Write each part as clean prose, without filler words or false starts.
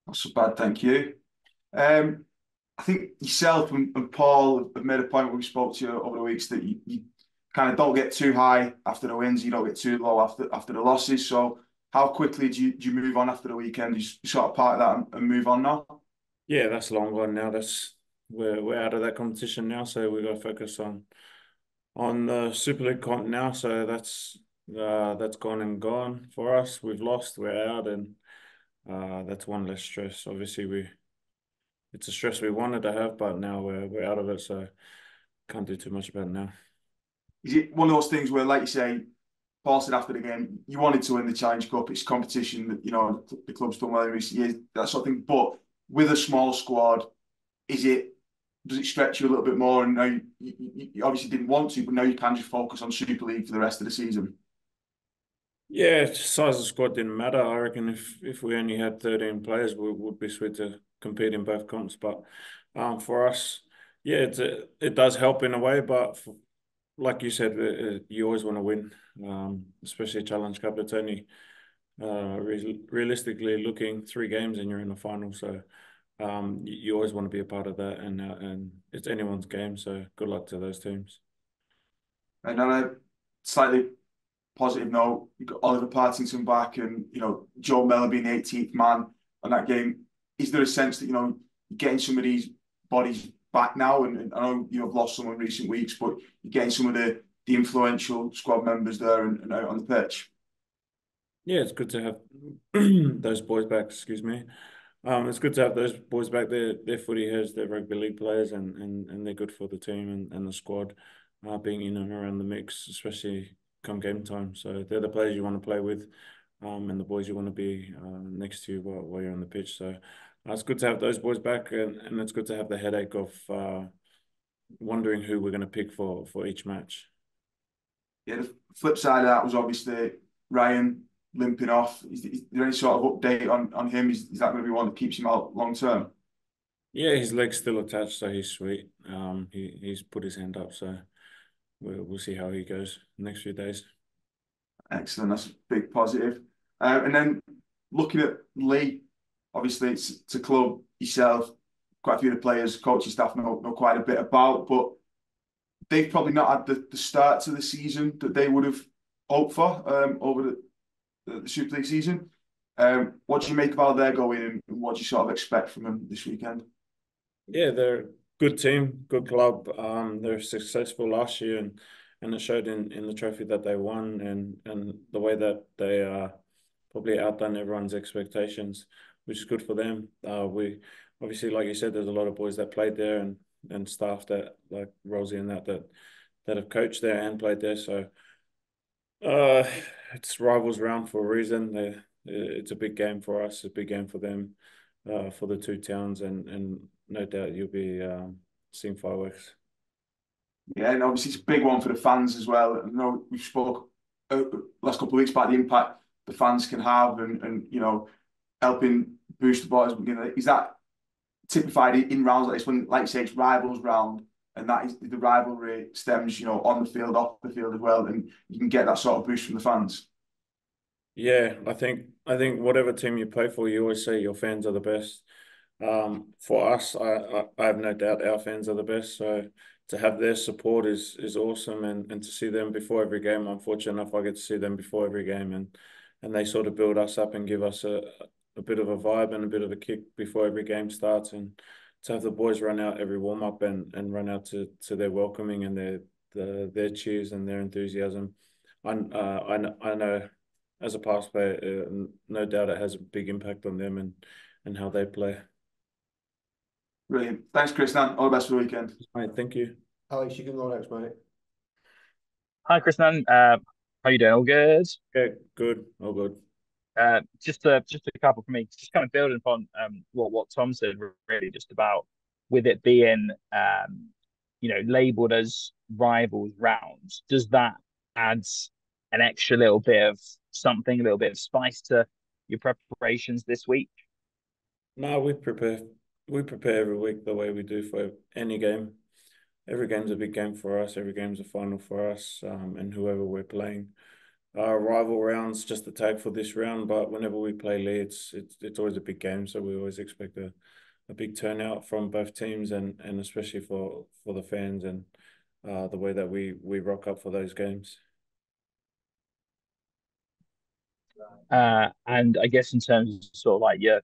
Not so bad, thank you. Um, I think yourself and Paul have made a point when we spoke to you over the weeks that you kind of don't get too high after the wins, you don't get too low after the losses. So how quickly do you move on after the weekend? You sort of part of that and move on now? Yeah, that's long gone now. That's we're out of that competition now, so we've got to focus on the Super League comp now. So that's gone and gone for us. We've lost, we're out, and that's one less stress. Obviously, we it's a stress we wanted to have, but now we're out of it, so can't do too much about it now. Is it one of those things where, like you say, Paul said after the game, you wanted to win the Challenge Cup, it's competition that, the club's done well in recent years, that sort of thing. But with a small squad, is it does it stretch you a little bit more? And now you obviously didn't want to, but now you can just focus on Super League for the rest of the season. Yeah, size of squad didn't matter. I reckon if we only had 13 players, we would be sweet to compete in both comps. But for us, yeah, it does help in a way. But like you said, you always want to win, especially Challenge Cup. It's only realistically looking 3 games and you're in the final. So you always want to be a part of that, and it's anyone's game. So good luck to those teams. And on a slightly positive note, you've got Oliver Partington back and, Joe Mellor being the 18th man on that game. Is there a sense that, you're getting some of these bodies back now? And I know you have lost some in recent weeks, but you're getting some of the influential squad members there and out on the pitch. Yeah, it's good to have those boys back. Excuse me. It's good to have those boys back. They're footy heads, they're rugby league players, and they're good for the team and the squad, being in and around the mix, especially come game time. So they're the players you want to play with, and the boys you want to be next to you while you're on the pitch. So it's good to have those boys back, and it's good to have the headache of wondering who we're going to pick for each match. Yeah, the flip side of that was obviously Ryan limping off. Is there any sort of update on him? Is that going to be one that keeps him out long term? Yeah, his leg's still attached, so he's sweet. He's put his hand up, so we'll see how he goes the next few days. Excellent. That's a big positive. And then looking at Leigh, obviously it's a club yourself, quite a few of the players, coaching staff know quite a bit about, but they've probably not had the start to the season that they would have hoped for over the Super League season. What do you make of how they're going and what do you sort of expect from them this weekend? Yeah, they're a good team, good club. They're successful last year, and it showed in the trophy that they won, and the way that they probably outdone everyone's expectations, which is good for them. We obviously, like you said, there's a lot of boys that played there and staff that like Rosie and that have coached there and played there. So uh, it's rivals round for a reason. It's a big game for us, a big game for them, for the two towns, and no doubt you'll be seeing fireworks. Yeah, and obviously it's a big one for the fans as well. I know we've spoke last couple of weeks about the impact the fans can have and helping boost the boys. Is that typified in rounds like this when, like you say, it's rivals round, and that is the rivalry stems, on the field, off the field as well, and you can get that sort of boost from the fans. Yeah, I think whatever team you play for, you always say your fans are the best. For us, I have no doubt our fans are the best. So to have their support is awesome, and to see them before every game. I'm fortunate enough I get to see them before every game, and they sort of build us up and give us a bit of a vibe and a bit of a kick before every game starts. And to have the boys run out every warm up and run out to their welcoming and their cheers and their enthusiasm. I know as a past player, no doubt it has a big impact on them and how they play. Brilliant. Thanks, Chris. Dan. All the best for the weekend. All right, thank you. Alex, you can go next, mate. Hi, Krishnan. How you doing? All good? Okay, good, all good. Just a couple for me. Just kind of building upon what Tom said, really, just about with it being labeled as rivals rounds. Does that add an extra little bit of something, a little bit of spice to your preparations this week? No, we prepare every week the way we do for any game. Every game's a big game for us. Every game's a final for us, and whoever we're playing. rival rounds just to tag for this round. But whenever we play Lee, it's always a big game, so we always expect a big turnout from both teams, and especially for the fans and the way that we rock up for those games. And I guess in terms of sort of like your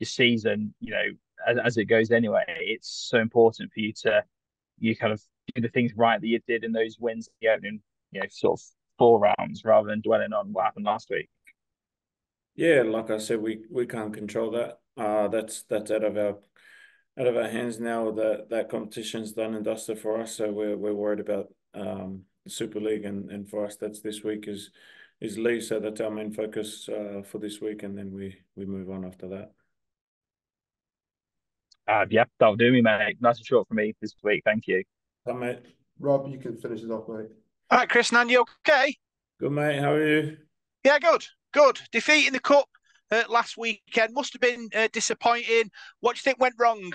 season, as it goes anyway, it's so important for you kind of do the things right that you did in those wins, the opening, sort of 4 rounds, rather than dwelling on what happened last week. Yeah, like I said, we can't control that. That's out of our hands now. That competition's done and dusted for us. So we're worried about the Super League, and for us, that's this week is League. So that's our main focus for this week, and then we move on after that. Yeah, that'll do me, mate. Nice and short for me this week. Thank you. Hi, mate. Rob, you can finish it off, mate. All right, Chris, Nan, you okay? Good, mate. How are you? Yeah, good, good. Defeat in the cup last weekend must have been disappointing. What do you think went wrong?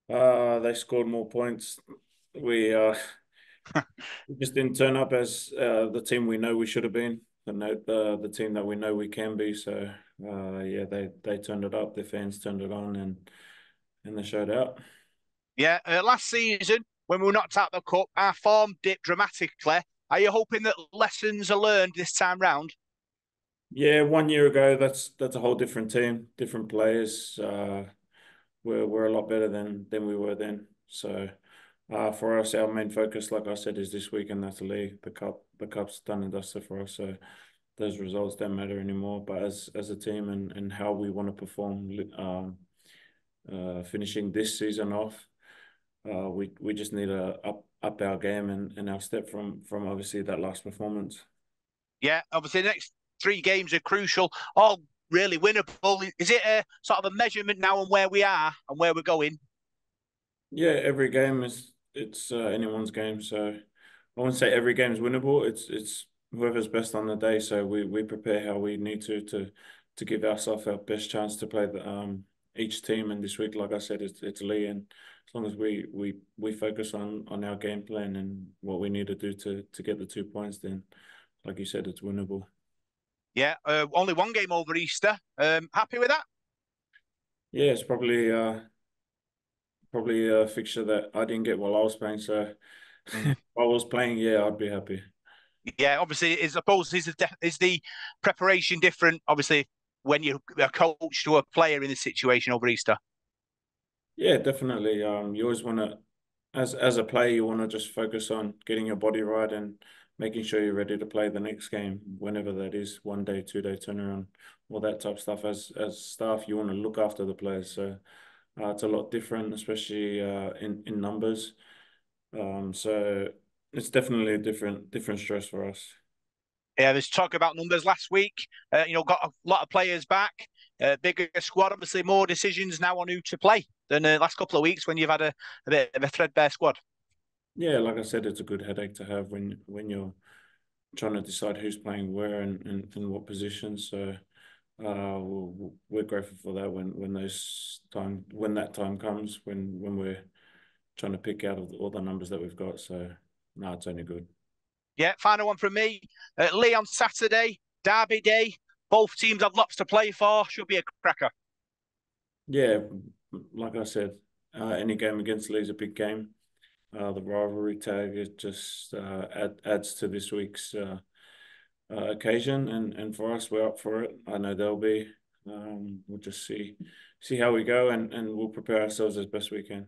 They scored more points. We we just didn't turn up as the team we know we should have been, and the team that we know we can be. So yeah, they turned it up. The fans turned it on, and they showed out. Yeah, last season when we were knocked out of the cup, our form dipped dramatically. Are you hoping that lessons are learned this time round? Yeah, 1 year ago, that's a whole different team, different players. We're a lot better than we were then. So for us, our main focus, like I said, is this week, and that's the league. The cup's done and dusted for us. So those results don't matter anymore. But as a team and how we want to perform, finishing this season off, we just need to up our game and our step from obviously that last performance. Yeah, obviously the next 3 games are crucial, all really winnable. Is it a sort of a measurement now on where we are and where we're going? Yeah, every game it's anyone's game. So I wouldn't say every game is winnable. It's whoever's best on the day. So we prepare how we need to give ourselves our best chance to play each team. And this week, like I said, it's Lee, and as long as we focus on our game plan and what we need to do to get the 2 points, then like you said, it's winnable. Yeah, only 1 game over Easter. Happy with that? Yeah, it's probably a fixture that I didn't get while I was playing. So if I was playing, yeah, I'd be happy. Yeah, obviously, I suppose is the preparation different? Obviously, when you're a coach to a player in this situation over Easter. Yeah, definitely. You always want to, as a player, you want to just focus on getting your body right and making sure you're ready to play the next game, whenever that is, 1 day, 2 day turnaround, all that type of stuff. As staff, you want to look after the players. So it's a lot different, especially in numbers. So it's definitely a different stress for us. Yeah, there's talk about numbers last week. Got a lot of players back, bigger squad. Obviously, more decisions now on who to play than the last couple of weeks when you've had a bit of a threadbare squad. Yeah, like I said, it's a good headache to have when you're trying to decide who's playing where and in what position. So we're grateful for that when that time comes when we're trying to pick out of all the numbers that we've got. So no, it's only good. Yeah, final one from me. Lee on Saturday, Derby Day. Both teams have lots to play for. Should be a cracker. Yeah, like I said, any game against Lee is a big game. The rivalry tag, it just adds to this week's occasion, and for us, we're up for it. I know they'll be. We'll just see how we go, and we'll prepare ourselves as best we can.